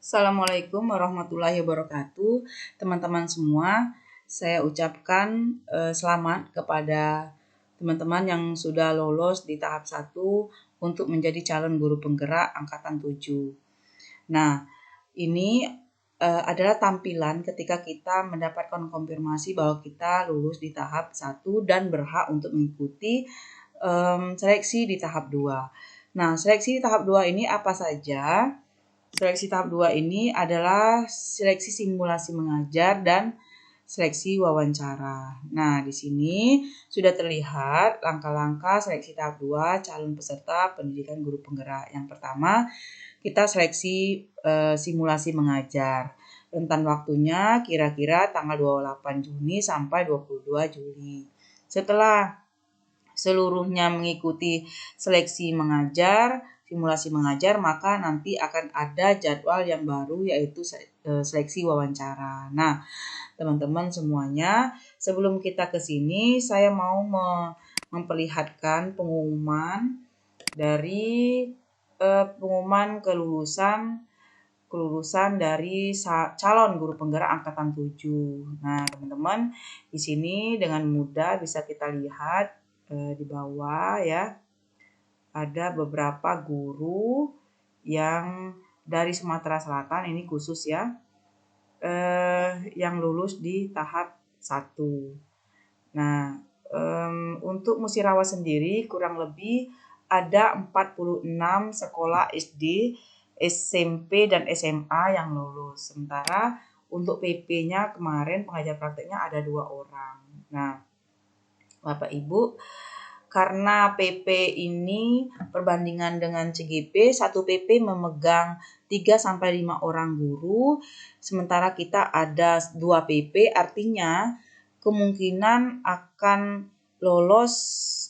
Assalamualaikum warahmatullahi wabarakatuh. Teman-teman semua, saya ucapkan selamat kepada teman-teman yang sudah lolos di tahap 1 untuk menjadi calon guru penggerak angkatan 7. Nah, ini adalah tampilan ketika kita mendapatkan konfirmasi bahwa kita lulus di tahap 1 dan berhak untuk mengikuti seleksi di tahap 2. Nah, seleksi di tahap 2 ini apa saja? Seleksi tahap 2 ini adalah seleksi simulasi mengajar dan seleksi wawancara. Nah, di sini sudah terlihat langkah-langkah seleksi tahap 2 calon peserta pendidikan guru penggerak. Yang pertama, kita seleksi simulasi mengajar. Rentan waktunya kira-kira tanggal 28 Juni sampai 22 Juli. Setelah seluruhnya mengikuti seleksi mengajar, simulasi mengajar, maka nanti akan ada jadwal yang baru yaitu seleksi wawancara. Nah, teman-teman semuanya, sebelum kita ke sini, saya mau memperlihatkan pengumuman dari pengumuman kelulusan dari calon guru penggerak angkatan 7. Nah, teman-teman, di sini dengan mudah bisa kita lihat di bawah ya. Ada beberapa guru yang dari Sumatera Selatan, ini khusus ya, yang lulus di tahap 1. Nah, untuk Musirawas sendiri kurang lebih ada 46 sekolah SD, SMP, dan SMA yang lulus. Sementara untuk PP-nya kemarin pengajar prakteknya ada 2 orang. Nah, Bapak Ibu, karena PP ini perbandingan dengan CGP, satu PP memegang 3-5 orang guru, sementara kita ada 2 PP, artinya kemungkinan akan lolos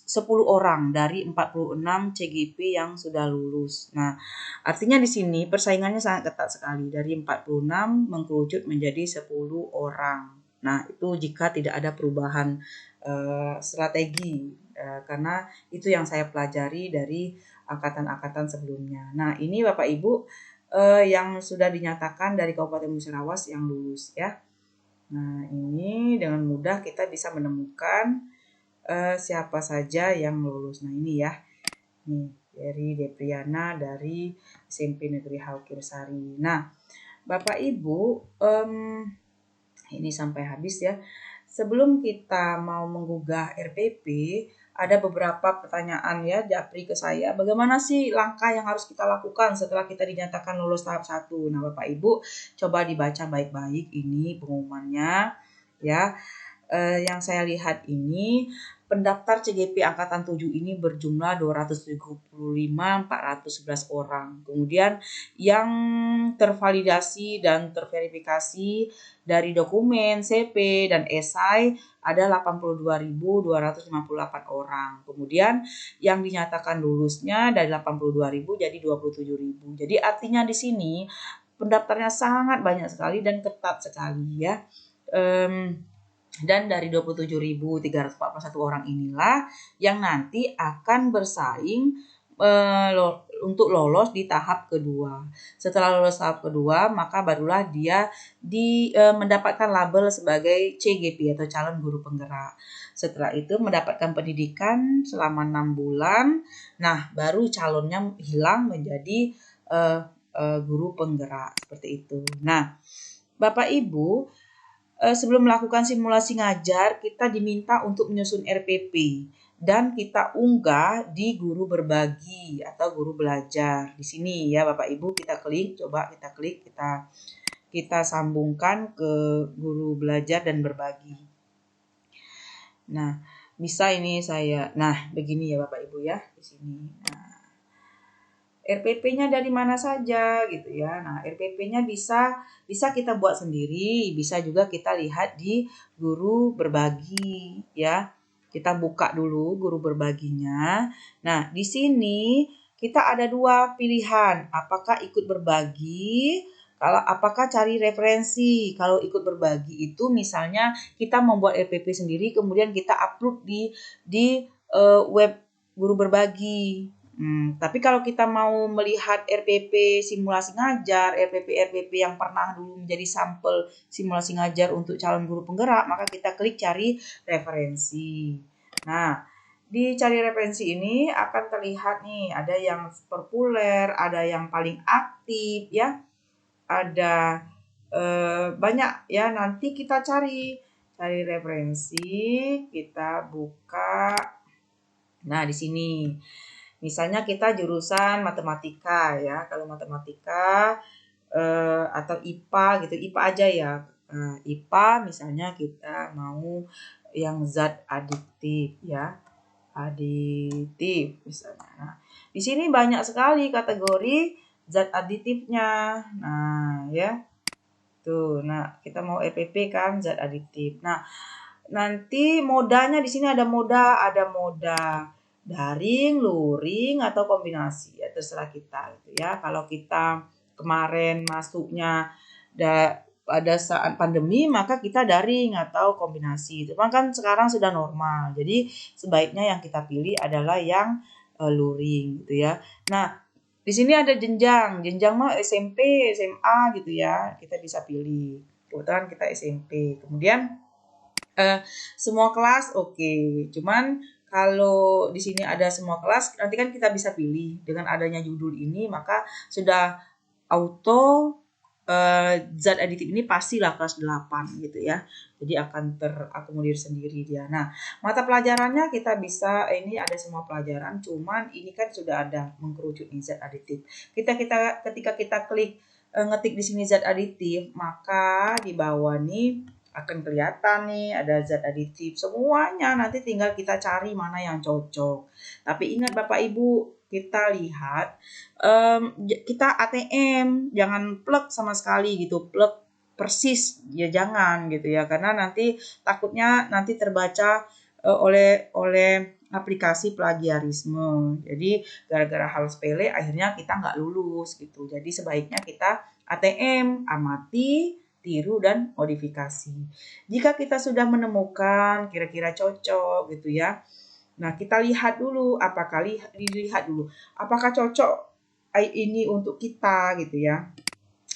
10 orang dari 46 CGP yang sudah lulus. Nah, artinya di sini persaingannya sangat ketat sekali. Dari 46 mengkerucut menjadi 10 orang. Nah, itu jika tidak ada perubahan strategi, karena itu yang saya pelajari dari angkatan-angkatan sebelumnya. Nah, ini Bapak Ibu yang sudah dinyatakan dari Kabupaten Musirawas yang lulus ya. Nah, ini dengan mudah kita bisa menemukan siapa saja yang lulus. Nah, ini ya. Nih, dari Depriana dari SMP Negeri Halkirsari. Nah, Bapak Ibu, ini sampai habis ya. Sebelum kita mau menggugah RPP, ada beberapa pertanyaan ya Japri ke saya. Bagaimana sih langkah yang harus kita lakukan setelah kita dinyatakan lulus tahap 1? Nah, Bapak Ibu coba dibaca baik-baik ini pengumumannya ya. Yang saya lihat ini pendaftar CGP angkatan 7 ini berjumlah 275.411 orang. Kemudian yang tervalidasi dan terverifikasi dari dokumen, CP, dan esai ada 82.258 orang. Kemudian yang dinyatakan lulusnya dari 82.000 jadi 27.000. Jadi artinya di sini pendaftarnya sangat banyak sekali dan ketat sekali ya. Dan dari 27.341 orang inilah yang nanti akan bersaing untuk lolos di tahap kedua. Setelah lolos tahap kedua, maka barulah dia mendapatkan label sebagai CGP atau calon guru penggerak. Setelah itu mendapatkan pendidikan selama 6 bulan. Nah, baru calonnya hilang menjadi guru penggerak seperti itu. Nah, Bapak Ibu, sebelum melakukan simulasi ngajar, kita diminta untuk menyusun RPP dan kita unggah di guru berbagi atau guru belajar. Di sini ya Bapak Ibu, kita klik, kita sambungkan ke guru belajar dan berbagi. Nah, bisa ini saya. Nah, begini ya Bapak Ibu ya di sini. Nah, RPP-nya dari mana saja gitu ya. Nah, RPP-nya bisa kita buat sendiri, bisa juga kita lihat di guru berbagi ya. Kita buka dulu guru berbaginya. Nah, di sini kita ada 2 pilihan, apakah ikut berbagi, apakah cari referensi. Kalau ikut berbagi itu misalnya kita membuat RPP sendiri kemudian kita upload di web guru berbagi. Tapi kalau kita mau melihat RPP simulasi ngajar, RPP yang pernah dulu menjadi sampel simulasi ngajar untuk calon guru penggerak, maka kita klik cari referensi. Nah, di cari referensi ini akan terlihat nih, ada yang populer, ada yang paling aktif ya, ada banyak ya. Nanti kita cari referensi, kita buka. Nah, di sini misalnya kita jurusan matematika ya. Kalau matematika atau IPA gitu, IPA aja ya. IPA misalnya kita mau yang zat adiktif ya. Aditif misalnya. Nah, di sini banyak sekali kategori zat aditifnya. Nah, ya. Tuh, nah kita mau EPP kan zat adiktif. Nah, nanti modanya di sini ada moda daring, luring atau kombinasi ya, terserah kita gitu ya. Kalau kita kemarin masuknya pada saat pandemi, maka kita daring atau kombinasi. Itu kan sekarang sudah normal. Jadi sebaiknya yang kita pilih adalah yang luring gitu ya. Nah, di sini ada jenjang mah SMP, SMA gitu ya. Kita bisa pilih. Kebetulan kita SMP. Kemudian semua kelas oke. Cuman kalau di sini ada semua kelas, nanti kan kita bisa pilih. Dengan adanya judul ini, maka sudah auto zat aditif ini pastilah kelas 8 gitu ya. Jadi akan terakomodir sendiri dia. Nah, mata pelajarannya kita bisa, ini ada semua pelajaran, cuman ini kan sudah ada mengkerucut nih zat aditif. Ketika kita klik ngetik di sini zat aditif, maka di bawah nih akan kelihatan nih ada zat aditif semuanya. Nanti tinggal kita cari mana yang cocok. Tapi ingat Bapak Ibu, kita lihat kita ATM jangan plug sama sekali gitu, plug persis ya jangan gitu ya, karena nanti takutnya nanti terbaca oleh aplikasi plagiarisme. Jadi gara-gara hal sepele akhirnya kita nggak lulus gitu. Jadi sebaiknya kita ATM, amati, tiru, dan modifikasi. Jika kita sudah menemukan kira-kira cocok gitu ya, nah kita lihat dulu, dilihat dulu apakah cocok ini untuk kita gitu ya.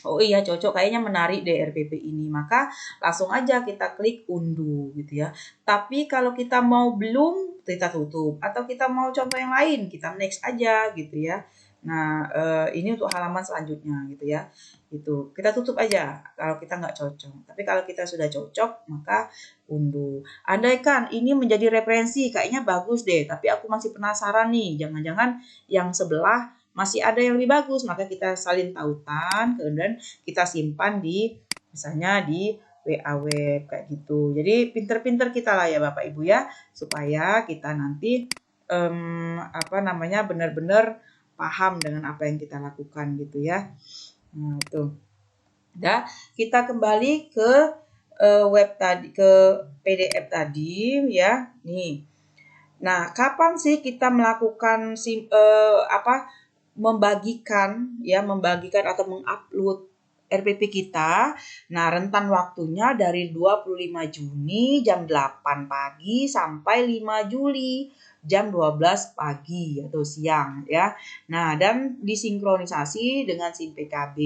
Oh iya cocok, kayaknya menarik deh RPP ini, maka langsung aja kita klik unduh gitu ya. Tapi kalau kita mau belum, kita tutup. Atau kita mau contoh yang lain, kita next aja gitu ya. Nah, ini untuk halaman selanjutnya gitu ya. Gitu. Kita tutup aja kalau kita nggak cocok. Tapi kalau kita sudah cocok, maka unduh. Andaikan ini menjadi referensi, kayaknya bagus deh. Tapi aku masih penasaran nih, jangan-jangan yang sebelah masih ada yang lebih bagus, maka kita salin tautan, kemudian kita simpan di misalnya di WA web kayak gitu. Jadi pinter-pinter kita lah ya Bapak Ibu ya, supaya kita nanti benar-benar paham dengan apa yang kita lakukan gitu ya. Nah, itu. Nah, kita kembali ke web tadi, ke PDF tadi ya. Nih. Nah, kapan sih kita melakukan membagikan atau mengupload RPP kita? Nah, rentan waktunya dari 25 Juni jam 8 pagi sampai 5 Juli jam 12 pagi atau siang ya. Nah, dan disinkronisasi dengan SIM PKB.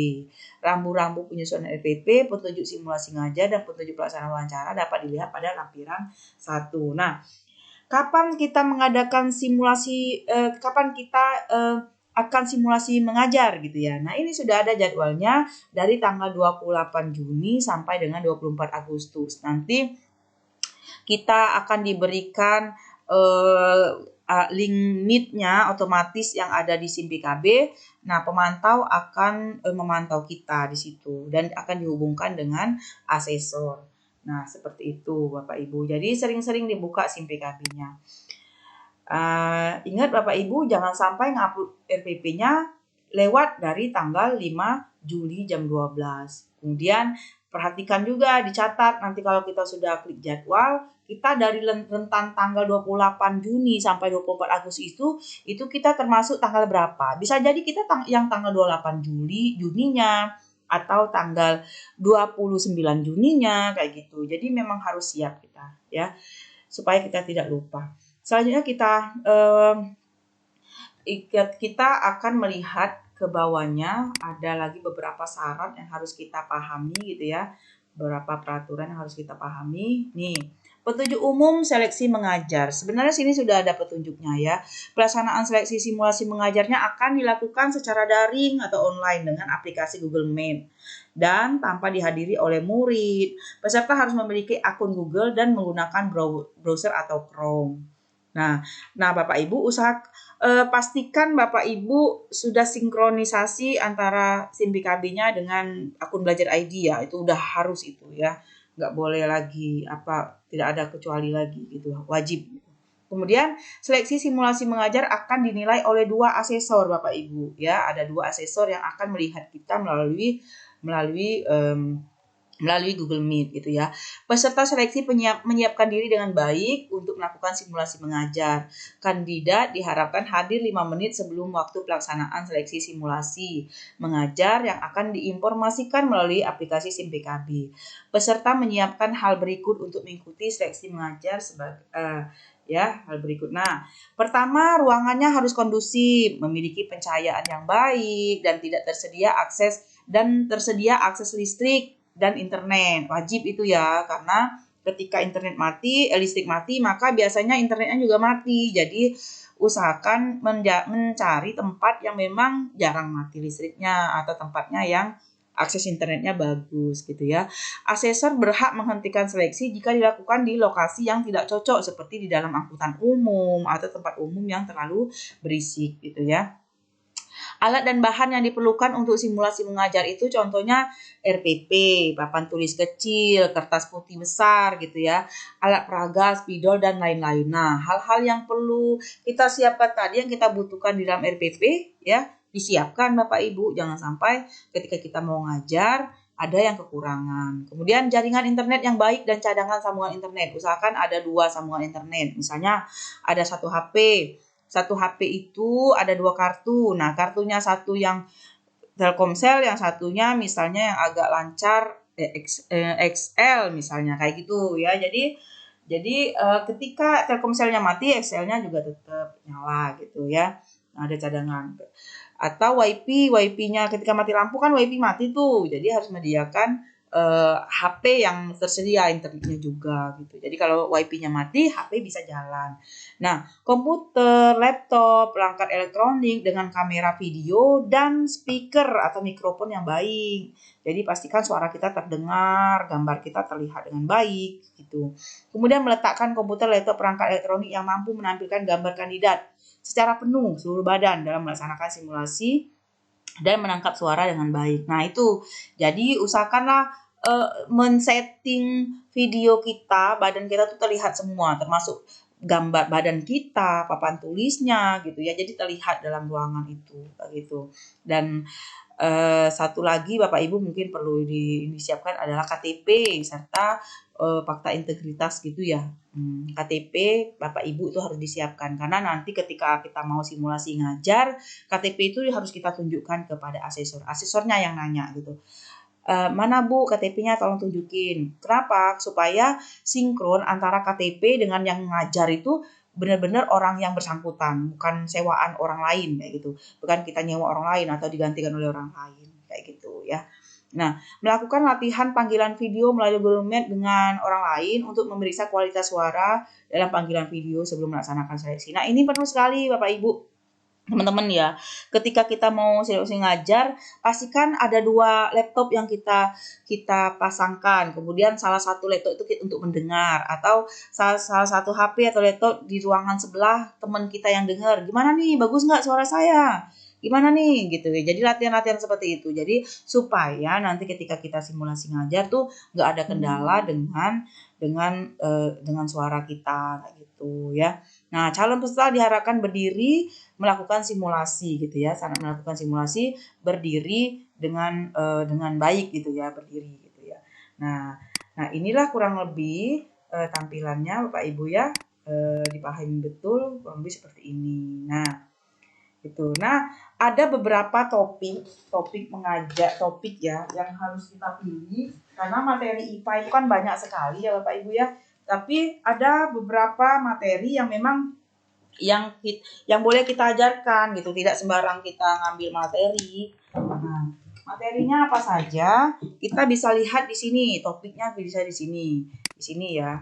Rambu-rambu penyusunan RPP, petunjuk simulasi ngajar, dan petunjuk pelaksanaan wawancara dapat dilihat pada lampiran 1. Nah, kapan kita mengadakan simulasi, kapan kita akan simulasi mengajar gitu ya. Nah, ini sudah ada jadwalnya dari tanggal 28 Juni sampai dengan 24 Agustus. Nanti kita akan diberikan link meet-nya otomatis yang ada di SIM PKB. Nah, pemantau akan memantau kita di situ dan akan dihubungkan dengan asesor. Nah, seperti itu Bapak Ibu. Jadi sering-sering dibuka SIM PKB-nya. Ingat Bapak Ibu, jangan sampai ngupload RPP-nya lewat dari tanggal 5 Juli jam 12. Kemudian perhatikan juga, dicatat nanti kalau kita sudah klik jadwal, kita dari rentan tanggal 28 Juni sampai 24 Agustus itu kita termasuk tanggal berapa. Bisa jadi kita yang tanggal 28 Juninya atau tanggal 29 Juninya kayak gitu. Jadi memang harus siap kita ya, supaya kita tidak lupa. Selanjutnya kita kita akan melihat ke bawahnya ada lagi beberapa syarat yang harus kita pahami gitu ya. Beberapa peraturan yang harus kita pahami. Nih, petunjuk umum seleksi mengajar. Sebenarnya sini sudah ada petunjuknya ya. Pelaksanaan seleksi simulasi mengajarnya akan dilakukan secara daring atau online dengan aplikasi Google Meet dan tanpa dihadiri oleh murid. Peserta harus memiliki akun Google dan menggunakan browser atau Chrome. Nah, Bapak Ibu pastikan Bapak Ibu sudah sinkronisasi antara SIM PKB-nya dengan akun Belajar ID ya. Itu udah harus itu ya. Nggak boleh lagi tidak ada kecuali lagi gitu, wajib. Kemudian seleksi simulasi mengajar akan dinilai oleh 2 asesor Bapak Ibu ya. Ada 2 asesor yang akan melihat kita melalui Google Meet gitu ya. Peserta seleksi menyiapkan diri dengan baik untuk melakukan simulasi mengajar. Kandidat diharapkan hadir 5 menit sebelum waktu pelaksanaan seleksi simulasi mengajar yang akan diinformasikan melalui aplikasi SIM PKB. Peserta menyiapkan hal berikut untuk mengikuti seleksi mengajar hal berikut. Nah, pertama, ruangannya harus kondusif, memiliki pencahayaan yang baik dan tersedia akses listrik dan internet. Wajib itu ya, karena ketika listrik mati, maka biasanya internetnya juga mati. Jadi usahakan mencari tempat yang memang jarang mati listriknya atau tempatnya yang akses internetnya bagus gitu ya. Asesor berhak menghentikan seleksi jika dilakukan di lokasi yang tidak cocok seperti di dalam angkutan umum atau tempat umum yang terlalu berisik gitu ya. Alat dan bahan yang diperlukan untuk simulasi mengajar itu contohnya RPP, papan tulis kecil, kertas putih besar gitu ya, alat peraga, spidol dan lain-lain. Nah, hal-hal yang perlu kita siapkan tadi yang kita butuhkan di dalam RPP ya, disiapkan Bapak Ibu. Jangan sampai ketika kita mau ngajar ada yang kekurangan. Kemudian jaringan internet yang baik dan cadangan sambungan internet. Usahakan ada 2 sambungan internet. Misalnya ada satu HP itu ada 2 kartu. Nah, kartunya satu yang Telkomsel, yang satunya misalnya yang agak lancar XL misalnya kayak gitu ya. Jadi ketika Telkomselnya mati, XL-nya juga tetap nyala gitu ya. Nah, ada cadangan. Atau WiFi-nya ketika mati lampu kan WiFi mati tuh. Jadi harus menyediakan HP yang tersedia internetnya juga gitu. Jadi kalau WiFi-nya mati, HP bisa jalan. Nah, komputer, laptop, perangkat elektronik dengan kamera video dan speaker atau mikrofon yang baik. Jadi pastikan suara kita terdengar, gambar kita terlihat dengan baik gitu. Kemudian meletakkan komputer, laptop, perangkat elektronik yang mampu menampilkan gambar kandidat secara penuh seluruh badan dalam melaksanakan simulasi dan menangkap suara dengan baik. Nah, itu. Jadi usahakanlah men-setting video kita, badan kita tuh terlihat semua, termasuk gambar badan kita, papan tulisnya gitu ya. Jadi terlihat dalam ruangan itu gitu. Dan satu lagi Bapak Ibu mungkin perlu disiapkan adalah KTP serta fakta integritas gitu ya. KTP Bapak Ibu itu harus disiapkan karena nanti ketika kita mau simulasi ngajar, KTP itu harus kita tunjukkan kepada asesor. Asesornya yang nanya gitu. Mana Bu KTP-nya, tolong tunjukin. Kenapa? Supaya sinkron antara KTP dengan yang ngajar itu benar-benar orang yang bersangkutan, bukan sewaan orang lain kayak gitu. Bukan kita nyewa orang lain atau digantikan oleh orang lain kayak gitu ya. Nah, melakukan latihan panggilan video melalui Google Meet dengan orang lain untuk memeriksa kualitas suara dalam panggilan video sebelum melaksanakan seleksi. Nah, ini perlu sekali Bapak Ibu. Teman-teman ya, ketika kita mau seleksi ngajar, pastikan ada 2 laptop yang kita pasangkan. Kemudian salah satu laptop itu untuk mendengar atau salah satu HP atau laptop di ruangan sebelah teman kita yang dengar. Gimana nih, bagus nggak suara saya? Gimana nih gitu ya. Jadi latihan-latihan seperti itu. Jadi supaya nanti ketika kita simulasi ngajar tuh nggak ada kendala dengan suara kita kayak gitu ya. Nah, calon peserta diharapkan berdiri melakukan simulasi gitu ya. Saat melakukan simulasi berdiri dengan baik gitu ya, berdiri gitu ya. Nah, inilah kurang lebih tampilannya Bapak Ibu ya. Dipahami betul kurang lebih seperti ini. Nah, gitu. Nah, ada beberapa topik ya yang harus kita pilih karena materi IPA itu kan banyak sekali ya Bapak Ibu ya. Tapi ada beberapa materi yang memang yang boleh kita ajarkan gitu, tidak sembarang kita ngambil materi. Nah, materinya apa saja? Kita bisa lihat di sini, topiknya bisa di sini. Di sini ya.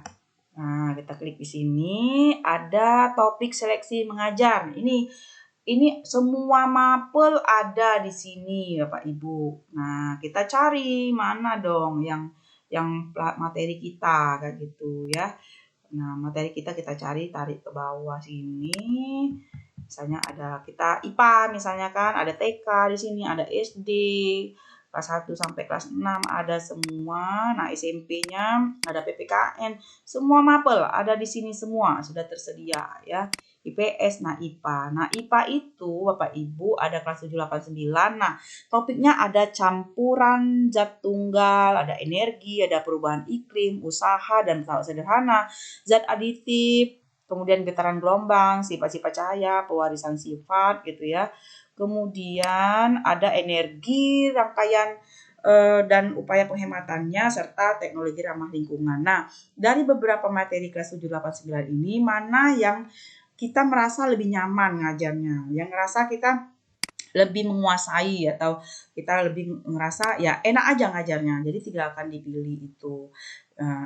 Nah, kita klik di sini, ada topik seleksi mengajar. Ini semua mapel ada di sini, Bapak Ibu. Nah, kita cari mana dong yang materi kita kayak gitu ya. Nah, materi kita cari, tarik ke bawah sini. Misalnya ada kita IPA misalnya kan, ada TK di sini, ada SD, kelas 1 sampai kelas 6 ada semua. Nah, SMP-nya ada PPKN, semua mapel ada di sini semua, sudah tersedia ya. IPS, nah IPA. Nah, IPA itu Bapak Ibu ada kelas 7, 8, 9. Nah, topiknya ada campuran zat tunggal, ada energi, ada perubahan iklim, usaha dan pesawat sederhana, zat aditif, kemudian getaran gelombang, sifat-sifat cahaya, pewarisan sifat gitu ya. Kemudian ada energi, rangkaian dan upaya penghematannya serta teknologi ramah lingkungan. Nah, dari beberapa materi kelas 7, 8, 9 ini mana yang kita merasa lebih nyaman ngajarnya, yang ngerasa kita lebih menguasai atau kita lebih ngerasa ya enak aja ngajarnya. Jadi tidak akan dipilih itu.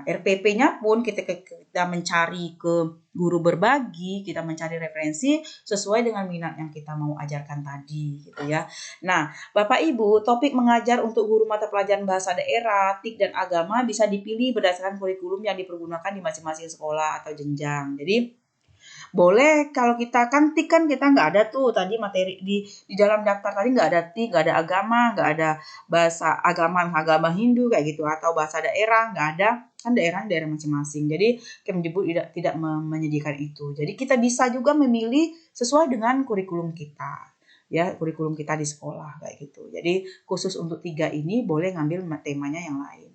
RPP-nya pun kita mencari ke guru berbagi, kita mencari referensi sesuai dengan minat yang kita mau ajarkan tadi gitu ya. Nah, Bapak Ibu, topik mengajar untuk guru mata pelajaran bahasa daerah, TIK dan agama bisa dipilih berdasarkan kurikulum yang dipergunakan di masing-masing sekolah atau jenjang. Jadi boleh kalau kita kan TIK kan kita nggak ada tuh tadi materi di dalam daftar tadi nggak ada TIK, nggak ada agama, nggak ada bahasa agama Hindu kayak gitu atau bahasa daerah nggak ada, kan daerah masing-masing. Jadi Kemdikbud tidak menyediakan itu. Jadi kita bisa juga memilih sesuai dengan kurikulum kita. Ya, kurikulum kita di sekolah kayak gitu. Jadi khusus untuk 3 ini boleh ngambil temanya yang lain.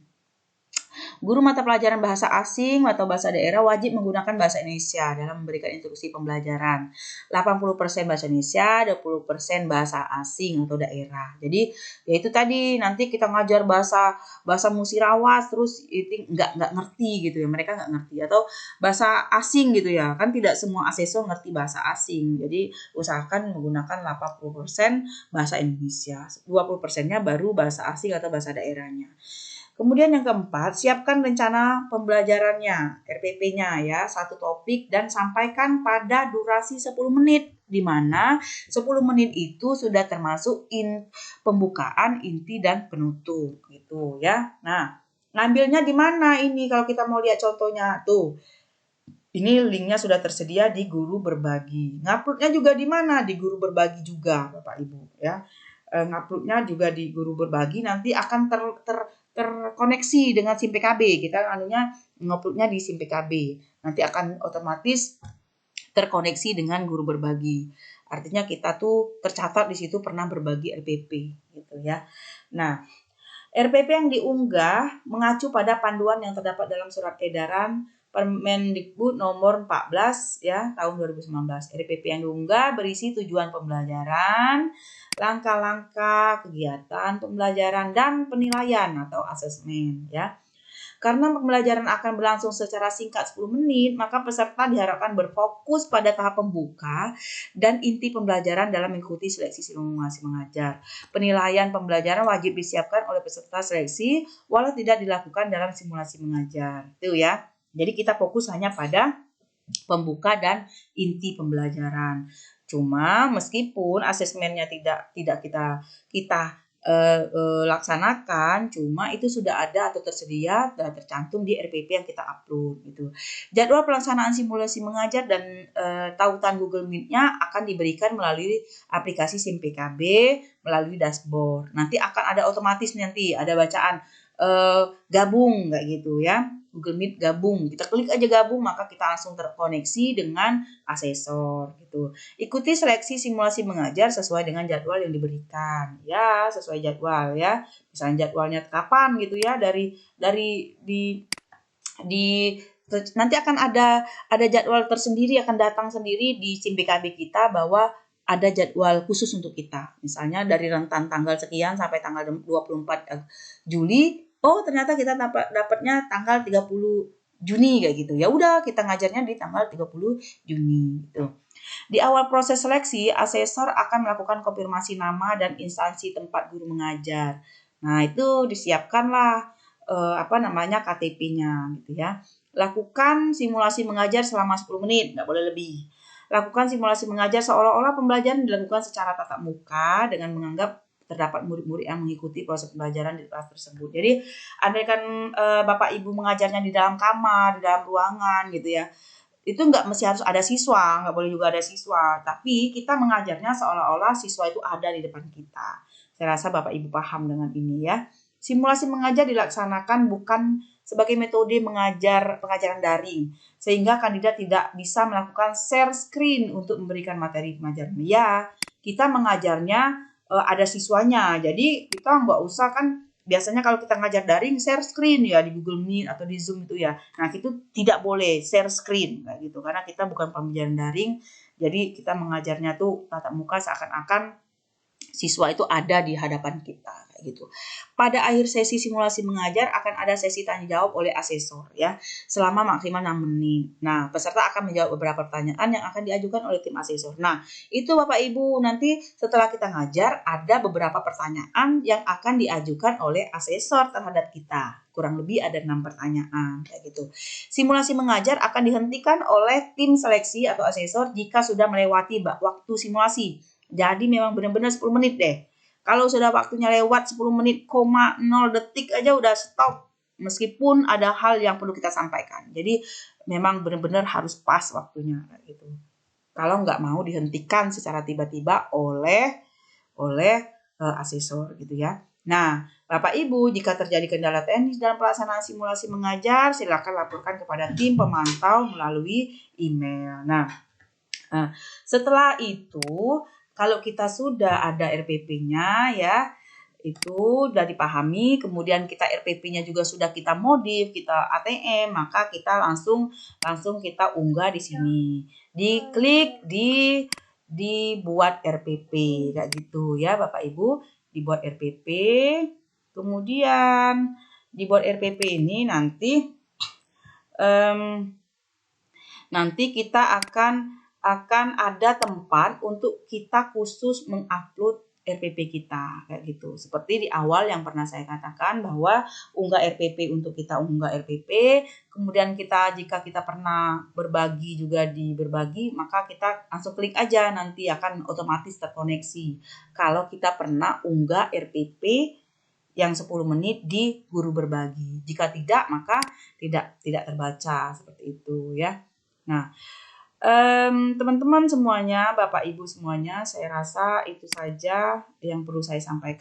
Guru mata pelajaran bahasa asing atau bahasa daerah wajib menggunakan bahasa Indonesia dalam memberikan instruksi pembelajaran. 80% bahasa Indonesia, 20% bahasa asing atau daerah. Jadi ya itu tadi nanti kita ngajar bahasa Musirawas terus itu nggak ngerti gitu ya, mereka nggak ngerti, atau bahasa asing gitu ya, kan tidak semua asesor ngerti bahasa asing. Jadi usahakan menggunakan 80% bahasa Indonesia, 20%-nya baru bahasa asing atau bahasa daerahnya. Kemudian yang keempat, siapkan rencana pembelajarannya, RPP-nya ya, satu topik dan sampaikan pada durasi 10 menit, di mana 10 menit itu sudah termasuk pembukaan, inti, dan penutup gitu ya. Nah, ngambilnya di mana ini kalau kita mau lihat contohnya tuh. Ini linknya sudah tersedia di Guru Berbagi. Nguploadnya juga di mana? Di Guru Berbagi juga, Bapak Ibu ya. Nguploadnya juga di Guru Berbagi, nanti akan terkoneksi dengan SIM PKB. Kita nguploadnya di SIM PKB. Nanti akan otomatis terkoneksi dengan Guru Berbagi. Artinya kita tuh tercatat di situ pernah berbagi RPP gitu ya. Nah, RPP yang diunggah mengacu pada panduan yang terdapat dalam surat edaran Permendikbud nomor 14 ya tahun 2019. RPP yang diunggah berisi tujuan pembelajaran, langkah-langkah kegiatan pembelajaran dan penilaian atau asesmen ya. Karena pembelajaran akan berlangsung secara singkat 10 menit, maka peserta diharapkan berfokus pada tahap pembuka dan inti pembelajaran dalam mengikuti seleksi simulasi mengajar. Penilaian pembelajaran wajib disiapkan oleh peserta seleksi walau tidak dilakukan dalam simulasi mengajar. Itu ya. Jadi kita fokus hanya pada pembuka dan inti pembelajaran. Cuma meskipun asesmennya tidak kita laksanakan, cuma itu sudah ada atau tersedia dan tercantum di RPP yang kita upload gitu. Jadwal pelaksanaan simulasi mengajar dan tautan Google Meet-nya akan diberikan melalui aplikasi SIM PKB melalui dashboard. Nanti akan ada otomatis, nanti ada bacaan gabung kayak gitu ya. Google Meet gabung, kita klik aja gabung, maka kita langsung terkoneksi dengan asesor gitu. Ikuti seleksi simulasi mengajar sesuai dengan jadwal yang diberikan ya, sesuai jadwal ya. Misalnya jadwalnya kapan gitu ya, nanti akan ada jadwal tersendiri, akan datang sendiri di SIM PKB kita bahwa ada jadwal khusus untuk kita. Misalnya dari rentan tanggal sekian sampai tanggal 24 Juli, oh ternyata kita dapatnya tanggal 30 Juni kayak gitu. Ya udah kita ngajarnya di tanggal 30 Juni gitu. Di awal proses seleksi, asesor akan melakukan konfirmasi nama dan instansi tempat guru mengajar. Nah, itu disiapkanlah KTP-nya gitu ya. Lakukan simulasi mengajar selama 10 menit, nggak boleh lebih. Lakukan simulasi mengajar seolah-olah pembelajaran dilakukan secara tatap muka dengan menganggap terdapat murid-murid yang mengikuti proses pembelajaran di kelas tersebut. Jadi, andaikan Bapak Ibu mengajarnya di dalam kamar, di dalam ruangan gitu ya, itu nggak mesti harus ada siswa, nggak boleh juga ada siswa. Tapi kita mengajarnya seolah-olah siswa itu ada di depan kita. Saya rasa Bapak Ibu paham dengan ini ya. Simulasi mengajar dilaksanakan bukan sebagai metode pengajaran daring, sehingga kandidat tidak bisa melakukan share screen untuk memberikan materi pelajaran. Ya, kita mengajarnya ada siswanya, jadi kita nggak usah kan. Biasanya kalau kita ngajar daring, share screen ya di Google Meet atau di Zoom itu ya. Nah, itu tidak boleh share screen kayak gitu karena kita bukan pembelajaran daring. Jadi kita mengajarnya tuh tatap muka seakan-akan siswa itu ada di hadapan kita kayak gitu. Pada akhir sesi simulasi mengajar akan ada sesi tanya jawab oleh asesor ya selama maksimal 6 menit. Nah, peserta akan menjawab beberapa pertanyaan yang akan diajukan oleh tim asesor. Nah, itu Bapak Ibu nanti setelah kita ngajar ada beberapa pertanyaan yang akan diajukan oleh asesor terhadap kita. Kurang lebih ada 6 pertanyaan kayak gitu. Simulasi mengajar akan dihentikan oleh tim seleksi atau asesor jika sudah melewati waktu simulasi. Jadi memang benar-benar 10 menit deh. Kalau sudah waktunya lewat 10 menit, 0 detik aja udah stop. Meskipun ada hal yang perlu kita sampaikan. Jadi memang benar-benar harus pas waktunya gitu. Kalau nggak mau dihentikan secara tiba-tiba oleh asesor gitu ya. Nah, Bapak Ibu, jika terjadi kendala teknis dalam pelaksanaan simulasi mengajar, silakan laporkan kepada tim pemantau melalui email. Nah, setelah itu kalau kita sudah ada RPP-nya ya, itu sudah dipahami, kemudian kita RPP-nya juga sudah kita modif, kita ATM, maka kita langsung kita unggah di sini. Diklik dibuat RPP kayak gitu ya Bapak Ibu, dibuat RPP. Kemudian dibuat RPP ini nanti kita akan ada tempat untuk kita khusus mengupload RPP kita kayak gitu. Seperti di awal yang pernah saya katakan bahwa unggah RPP untuk kita unggah RPP, kemudian jika kita pernah berbagi juga di berbagi, maka kita langsung klik aja nanti akan otomatis terkoneksi. Kalau kita pernah unggah RPP yang 10 menit di guru berbagi. Jika tidak, maka tidak terbaca seperti itu ya. Nah, teman-teman semuanya, Bapak Ibu semuanya, saya rasa itu saja yang perlu saya sampaikan.